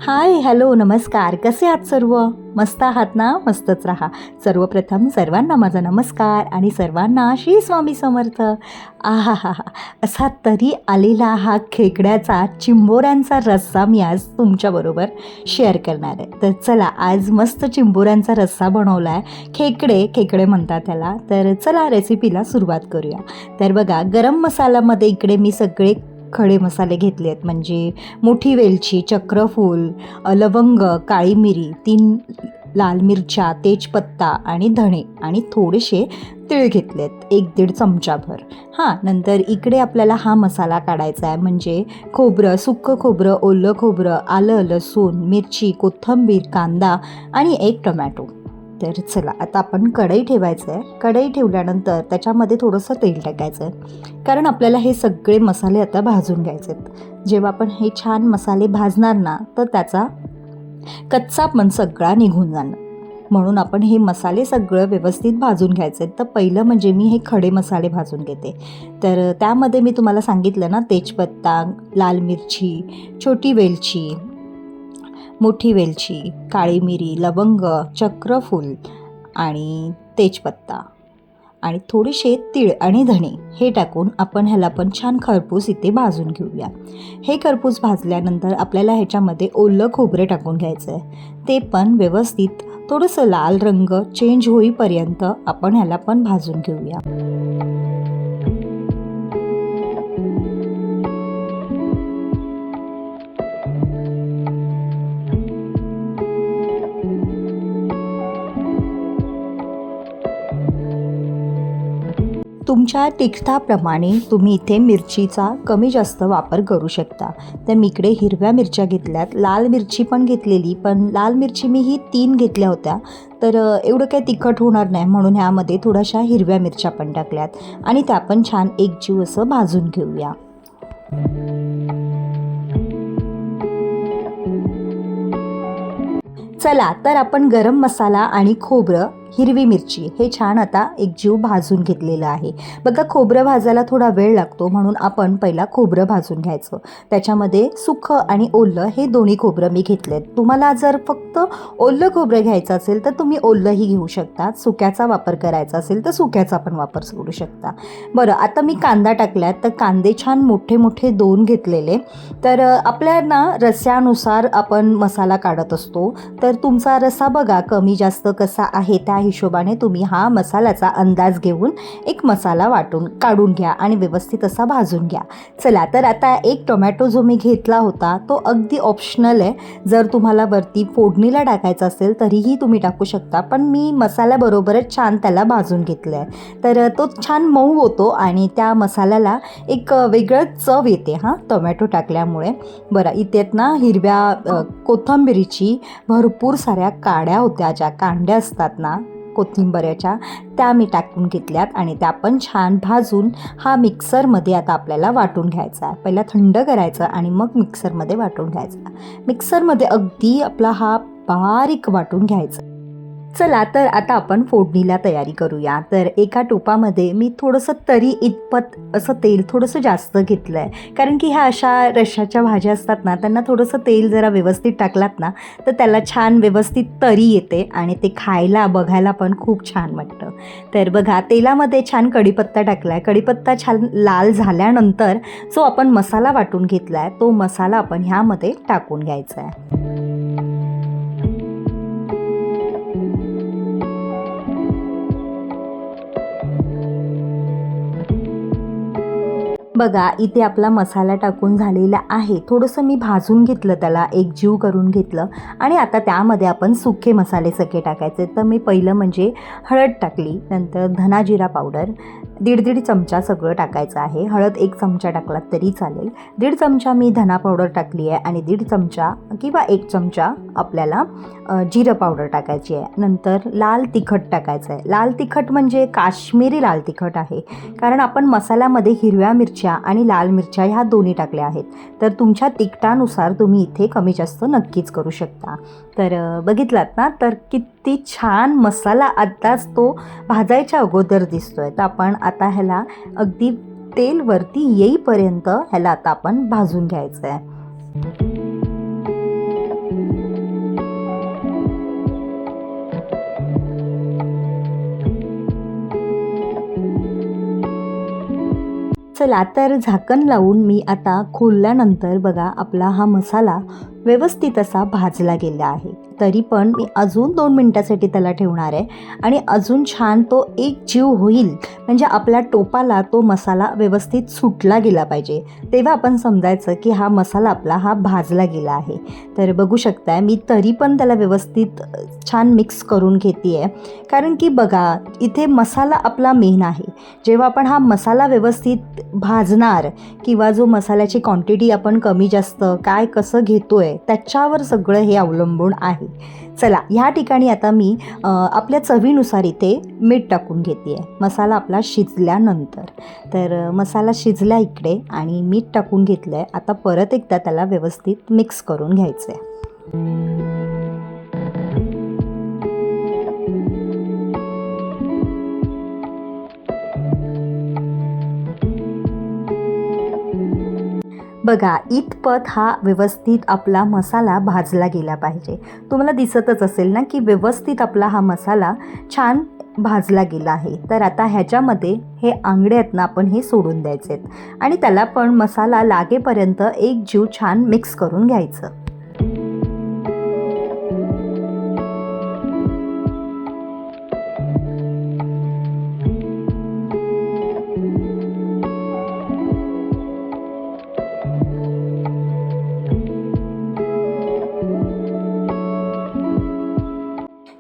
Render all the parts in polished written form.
हाय, hello, नमस्कार. कसे आहात सर्व? मस्त आहात ना? मस्तच राहा. सर्वप्रथम सर्वांना माझा नमस्कार आणि सर्वांना श्री स्वामी समर्थ. आहाहाहा! असा तरी आलेला हा खेकड्याचा चिंबोऱ्यांचा रस्सा मी आज तुमच्याबरोबर शेअर करणार आहे. तर चला, आज मस्त चिंबोऱ्यांचा रस्सा बनवला आहे. खेकडे म्हणतात त्याला. तर चला रेसिपीला सुरुवात करूया. तर बघा, गरम मसाल्यामध्ये इकडे मी सगळे खडे मसाले घेतले आहेत, म्हणजे मोठी वेलची, चक्रफूल, लवंग, काळी मिरी, 3 लाल मिरच्या, तेजपत्ता आणि धणे आणि थोडेसे तीळ घेतलेत, 1-1.5 चमचाभर. नंतर इकडे आपल्याला हा मसाला काढायचा आहे, म्हणजे खोबरं, सुक्कं खोबरं, ओलं खोबरं, आलं, लसूण, मिरची, कोथिंबीर, कांदा आणि 1 टोमॅटो. तर चला, आता आपण कढई ठेवायचं आहे. कढई ठेवल्यानंतर त्याच्यामध्ये थोडंसं तेल टाकायचं आहे, कारण आपल्याला हे सगळे मसाले आता भाजून घ्यायचे आहेत. जेव्हा आपण हे छान मसाले भाजणार ना, तर त्याचा कच्चापण सगळा निघून जाणार. म्हणून आपण हे मसाले सगळं व्यवस्थित भाजून घ्यायचे आहेत. तर पहिलं म्हणजे मी हे खडे मसाले भाजून घेते. तर त्यामध्ये मी तुम्हाला सांगितलं ना, तेजपत्ता, लाल मिरची, छोटी वेलची, मोठी वेलची, काळी मिरी, लवंग, चक्रफूल आणि तेजपत्ता आणि थोडेसे तीळ आणि धणे हे टाकून आपण ह्याला पण छान खरपूस इथे भाजून घेऊया. हे खरपूस भाजल्यानंतर आपल्याला ह्याच्यामध्ये ओलं खोबरे टाकून घ्यायचं आहे. ते पण व्यवस्थित थोडंसं लाल रंग चेंज होईपर्यंत आपण ह्याला पण भाजून घेऊया. तुमच्या तिखटाप्रमाणे तुम्ही इथे मिरचीचा कमी जास्त वापर करू शकता. तर मी इकडे हिरव्या मिरच्या घेतल्यात, लाल मिरची पण घेतलेली, पण लाल मिरची मी ही 3 घेतल्या होत्या. तर एवढं काही तिखट होणार नाही म्हणून ह्यामध्ये थोड्याशा हिरव्या मिरच्या पण टाकल्यात आणि त्या पण छान एकजीव असं भाजून घेऊया. चला, तर आपण गरम मसाला आणि खोबरं, हिरवी मिरची हे छान आता एकजीव भाजून घेतलेलं आहे. बघा, खोबरं भाजायला थोडा वेळ लागतो, म्हणून आपण पहिला खोबरं भाजून घ्यायचं. त्याच्यामध्ये सुकं आणि ओलं हे दोन्ही खोबरं मी घेतलेत. तुम्हाला जर फक्त ओलं खोबरं घ्यायचं असेल तर तुम्ही ओलंही घेऊ शकता. सुक्याचा वापर करायचा असेल तर सुक्याचा पण वापर करू शकता. बरं, आता मी कांदा टाकल्यात. तर कांदे छान मोठे मोठे 2 घेतलेले. तर आपल्या ना रस्स्यानुसार आपण मसाला काढत असतो. तर तुमचा रस्सा बघा कमी जास्त कसा आहे, त्या हिशोबाने तुम्ही हा मसाल्याचा अंदाज घेऊन एक मसाला काढून घ्या आणि व्यवस्थित असा भाजून घ्या. चला, तर आता 1 टोमॅटो जो मी घेतला होता तो अगदी ऑप्शनल आहे. जर तुम्हाला वरती फोडणीला टाकायचं असेल तरीही तुम्ही टाकू शकता, पण मी मसाल्याबरोबरच छान त्याला भाजून घेतलं आहे. तर तो छान मऊ होतो आणि त्या मसाल्याला एक वेगळं चव येते टोमॅटो टाकल्यामुळे. बरं, इथेत ना हिरव्या कोथिंबिरीची भरपूर साऱ्या काड्या होत्या, ज्या कांड्या असतात ना कोथिंबऱ्याच्या, त्या मी टाकून घेतल्यात आणि त्या पण छान भाजून हा मिक्सरमध्ये आता आपल्याला वाटून घ्यायचा आहे. पहिला थंड करायचं आणि मग मिक्सरमध्ये वाटून घ्यायचा. मिक्सरमध्ये अगदी आपला हा बारीक वाटून घ्यायचा. चला, तर आता आपण फोडणीला तयारी करूया. तर एका टोपामध्ये मी थोडंसं तरी इतपत असं तेल थोडंसं जास्त घेतलं आहे, कारण की ह्या अशा रश्श्याच्या भाज्या असतात ना, त्यांना थोडंसं तेल जरा व्यवस्थित टाकलात ना, तर त्याला छान व्यवस्थित तरी येते आणि ते खायला बघायला पण खूप छान वाटतं. तर बघा, तेलामध्ये छान कढीपत्ता टाकला आहे. कढीपत्ता छान लाल झाल्यानंतर जो आपण मसाला वाटून घेतला आहे तो मसाला आपण ह्यामध्ये टाकून घ्यायचा आहे. बघा, इथे आपला मसाला टाकून झालेला आहे. थोडंसं मी भाजून घेतलं, त्याला एकजीव करून घेतलं आणि आता त्यामध्ये आपण सुके मसाले सगळे टाकायचे. तर मी पहिलं म्हणजे हळद टाकली, नंतर धना जिरा पावडर 1.5 चमचा सगळं टाकायचं आहे. हळद 1 चमचा टाकलात तरी चालेल. 1.5 चमचा मी धना पावडर टाकली आहे आणि 1.5 चमचा किंवा 1 चमचा आपल्याला जिरं पावडर टाकायची आहे. नंतर लाल तिखट टाकायचं आहे. लाल तिखट म्हणजे काश्मीरी लाल तिखट आहे, कारण आपण मसाल्यामध्ये हिरव्या मिरच्या आणि लाल मिरच्या ह्या दोन्ही टाकल्या आहेत. तर तुमच्या तिखटानुसार तुम्ही इथे कमी जास्त नक्कीच करू शकता. तर बघितलात ना, तर किती छान मसाला आत्ताच तो भाजायच्या अगोदर दिसतोय. तर आपण आता ह्याला अगदी तेल वरती येईपर्यंत ह्याला आता आपण भाजून घ्यायचं आहे. चला तर झाकण लावून मी आता खोलल्यानंतर बघा आपला हा मसाला व्यवस्थित असा भाजला गेला आहे. तरी पण मी अजून 2 मिनटासाठी त्याला ठेवणार आहे आणि अजून छान तो एक जीव होईल, म्हणजे आपल्या टोपाला तो मसाला व्यवस्थित सुटला गेला पाहिजे. तेव्हा आपण समजायचं की हा मसाला आपला हा भाजला गेला आहे. तर बघू शकताय मी तरी पण त्याला व्यवस्थित छान मिक्स करून घेते आहे, कारण की बघा इथे मसाला आपला मेन आहे. जेव्हा आपण हा मसाला व्यवस्थित भाजणार किंवा जो मसाल्याची क्वांटिटी आपण कमी जास्त काय कसं घेतोय त्याच्यावर सगळं हे अवलंबून आहे. चला ह्या ठिकाणी आता मी आपल्या चवीनुसार इथे मीठ टाकून घेते आहे मसाला आपला शिजल्यानंतर. तर मसाला शिजला इकडे आणि मीठ टाकून घेतलं आहे. आता परत एकदा त्याला व्यवस्थित मिक्स करून घ्यायचं आहे. बघा इथपत हा व्यवस्थित आपला मसाला भाजला गेला पाहिजे. तुम्हाला दिसतच असेल ना की व्यवस्थित आपला हा मसाला छान भाजला गेला आहे. तर आता ह्याच्यामध्ये हे आंगडे आहेत ना आपण हे सोडून द्यायचे आहेत आणि त्याला पण मसाला लागेपर्यंत एक जीव छान मिक्स करून घ्यायचं.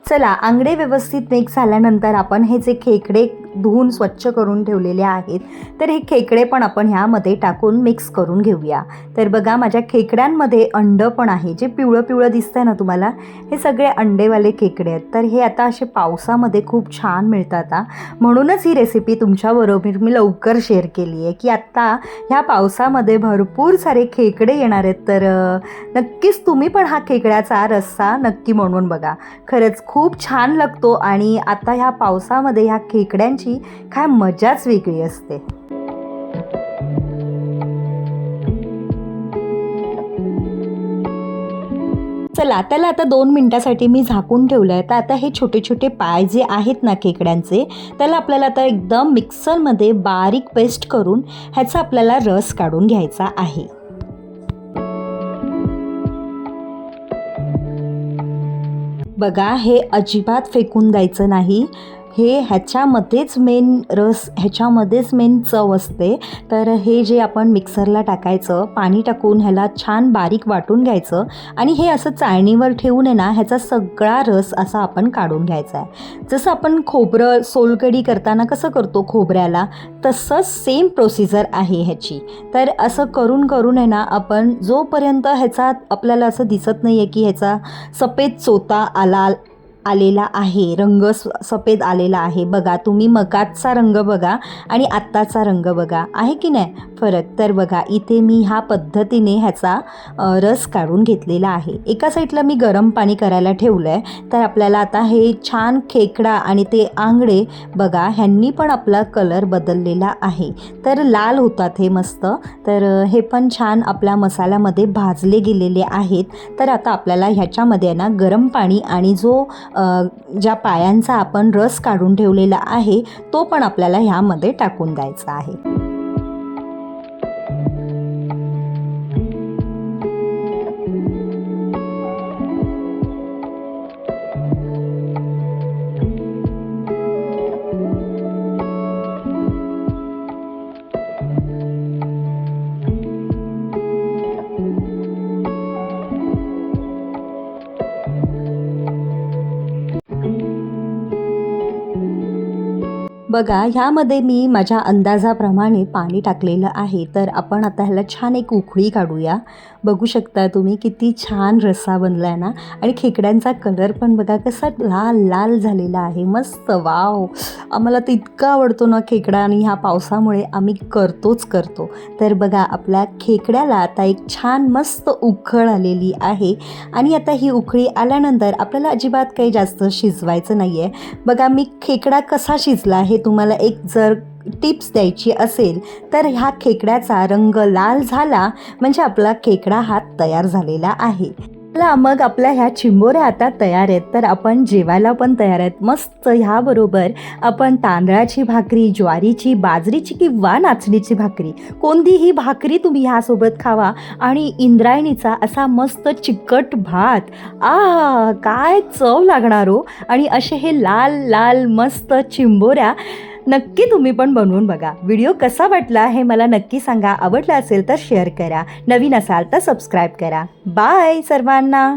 चला आंगडे व्यवस्थित मिक्स झाल्यानंतर आपण हे जे खेकडे धुवून स्वच्छ करून ठेवलेले आहेत तर हे खेकडे पण आपण ह्यामध्ये टाकून मिक्स करून घेऊया. तर बघा माझ्या खेकड्यांमध्ये अंडं पण आहे, जे पिवळं पिवळं दिसतंय ना तुम्हाला, हे सगळे अंडेवाले खेकडे आहेत. तर हे आता असे पावसामध्ये खूप छान मिळतात, म्हणूनच ही रेसिपी तुमच्याबरोबर मी लवकर शेअर केली आहे की आत्ता ह्या पावसामध्ये भरपूर सारे खेकडे येणार आहेत. तर नक्कीच तुम्ही पण हा खेकड्याचा रस्सा नक्की म्हणून बघा, खरंच खूप छान लागतो आणि आता ह्या पावसामध्ये ह्या खेकड्यांची काय मजाच वेगळी असते. चला त्याला आता 2 मिनटासाठी मी झाकून ठेवलं आहे. तर आता हे छोटे छोटे पाय जे आहेत ना खेकड्यांचे, त्याला आपल्याला आता एकदम मिक्सरमध्ये बारीक पेस्ट करून ह्याचा आपल्याला रस काढून घ्यायचा आहे. बघा हे अजिबात फेकून द्यायचं नाही, हे ह्याच्यामध्येच मेन रस, ह्याच्यामध्येच मेन चव असते. तर हे जे आपण मिक्सरला टाकायचं, पाणी टाकून ह्याला छान बारीक वाटून घ्यायचं आणि हे असं चाळणीवर ठेवून आहे ना ह्याचा सगळा रस असा आपण काढून घ्यायचा आहे. जसं आपण खोबरं सोलकढी करताना कसं करतो खोबऱ्याला, तसंच सेम प्रोसिजर आहे ह्याची. तर असं करून करून आहे ना आपण जोपर्यंत ह्याचा आपल्याला असं दिसत नाही आहे की ह्याचा सफेद चोथा आलेला आहे, रंग सफेद आलेला आहे. बघा तुम्ही मगाचा रंग बघा आणि आत्ताचा रंग बघा, आहे की नाही फरक. तर बघा इथे मी ह्या पद्धतीने ह्याचा रस काढून घेतलेला आहे. एका साईडला मी गरम पाणी करायला ठेवलं आहे. तर आपल्याला आता हे छान खेकडा आणि ते आंगडे बघा ह्यांनी पण आपला कलर बदललेला आहे, तर लाल होतात हे मस्त. तर हे पण छान आपल्या मसाल्यामध्ये भाजले गेलेले आहेत. तर आता आपल्याला ह्याच्यामध्ये ना गरम पाणी आणि जो ज्या पायांचा आपण रस काढून ठेवलेला आहे तो पण आपल्याला ह्यामध्ये टाकून द्यायचा आहे. बघा ह्यामध्ये मी माझ्या अंदाजाप्रमाणे पाणी टाकलेलं आहे. तर आपण आता ह्याला छान एक उकळी काढूया. बघू शकता तुम्ही किती छान रस्सा बनला आहे ना, आणि खेकड्यांचा कलर पण बघा कसा लाल लाल झालेला आहे, मस्त. वाव, आम्हाला तर इतका आवडतो ना खेकडा, आणि ह्या पावसामुळे आम्ही करतो. तर बघा आपल्या खेकड्याला आता एक छान मस्त उकळ आलेली आहे. आणि आता ही उकळी आल्यानंतर आपल्याला अजिबात काही जास्त शिजवायचं नाही आहे. बघा मी खेकडा कसा शिजला हे तुम्हाला एक जर टिप्स द्यायची असेल तर ह्या खेकड्याचा रंग लाल झाला म्हणजे आपला खेकडा हा तयार झालेला आहे. चला मग आपल्या ह्या चिंबोऱ्या आता तयार आहेत, तर आपण जेवायला पण तयार आहेत. मस्त ह्याबरोबर आपण तांदळाची भाकरी, ज्वारीची, बाजरीची किंवा नाचणीची भाकरी, कोणतीही भाकरी तुम्ही ह्यासोबत खावा आणि इंद्रायणीचा असा मस्त चिकट भात. काय चव लागणार हो. आणि असे हे लाल लाल मस्त चिंबोऱ्या नक्की तुम्ही पण बनवून बघा. व्हिडिओ कसा वाटला हे मला नक्की सांगा. आवडला असेल तर शेअर करा, नवीन असाल तर सबस्क्राईब करा. बाय सर्वांना.